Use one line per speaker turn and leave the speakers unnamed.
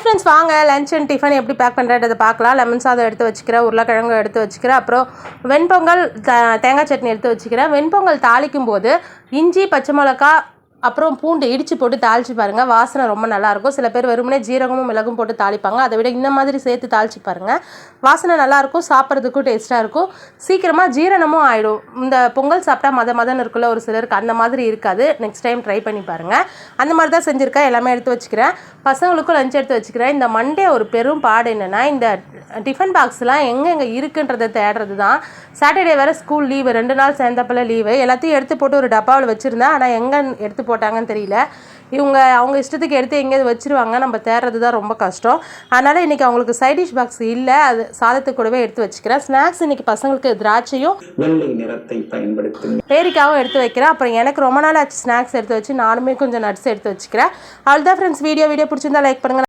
Friends, வாங்க lunch and tiffin எப்படி back பண்ணுறதை பார்க்கலாம். லெமன் சாதம் எடுத்து வச்சுக்கிறேன், உருளைக்கிழங்கு எடுத்து வச்சுக்கிறேன், அப்புறம் வெண்பொங்கல் தேங்காய் சட்னி எடுத்து வச்சுக்கிறேன். வெண்பொங்கல் தாளிக்கும் போது இஞ்சி, பச்சை மிளகா, அப்புறம் பூண்டு இடித்து போட்டு தாளித்து பாருங்கள். வாசனை ரொம்ப நல்லாயிருக்கும். சில பேர் வெறுமனே ஜீரகமும் மிளகும் போட்டு தாளிப்பாங்க. அதை விட இந்த மாதிரி சேர்த்து தாளித்து பாருங்கள். வாசனை நல்லாயிருக்கும், சாப்பிட்றதுக்கும் டேஸ்ட்டாக இருக்கும், சீக்கிரமாக ஜீரணமும் ஆகிடும். இந்த பொங்கல் சாப்பிட்டா மதன்னு இருக்குல்ல ஒரு சிலருக்கு, அந்த மாதிரி இருக்காது. நெக்ஸ்ட் டைம் ட்ரை பண்ணி பாருங்கள். அந்த மாதிரி தான் செஞ்சுருக்கேன். எல்லாமே எடுத்து வச்சுக்கிறேன். பசங்களுக்கும் லஞ்ச் எடுத்து வச்சுக்கிறேன். இந்த மண்டே ஒரு பெரும் பாடு என்னென்னா, இந்த டிஃபன் பாக்ஸ்லாம் எங்கே இருக்குன்றதை தேடுறது தான். சாட்டர்டே வேறு ஸ்கூல் லீவு, 2 நாள் சேர்ந்தப்பல லீவு. எல்லாத்தையும் எடுத்து போட்டு ஒரு டப்பாவில் வச்சுருந்தேன். ஆனால் எங்கே எடுத்து போட்டாங்கன்னு தெரியல. அவங்க இஷ்டத்துக்கு எடுத்து எங்கேயாவது வச்சுருவாங்க, நம்ம தேடுறது தான் ரொம்ப கஷ்டம். அதனால் இன்றைக்கி அவங்களுக்கு சைட் டிஷ் பாக்ஸ் இல்லை, அது சாதத்துக்கு கூடவே எடுத்து வச்சுக்கிறேன். ஸ்நாக்ஸ் இன்றைக்கி பசங்களுக்கு திராட்சையும்
வெள்ளை நிறத்தை பயன்படுத்தி
பேரிக்காவும் எடுத்து வைக்கிறேன். அப்புறம் எனக்கு ரொம்ப நாள் ஆச்சு ஸ்நாக்ஸ் எடுத்து வச்சு, நானுமே கொஞ்சம் நட்ஸ் எடுத்து வச்சுக்கிறேன். அவ்வளோதான் ஃப்ரெண்ட்ஸ். வீடியோ பிடிச்சிருந்தா லைக் பண்ணுங்கள்.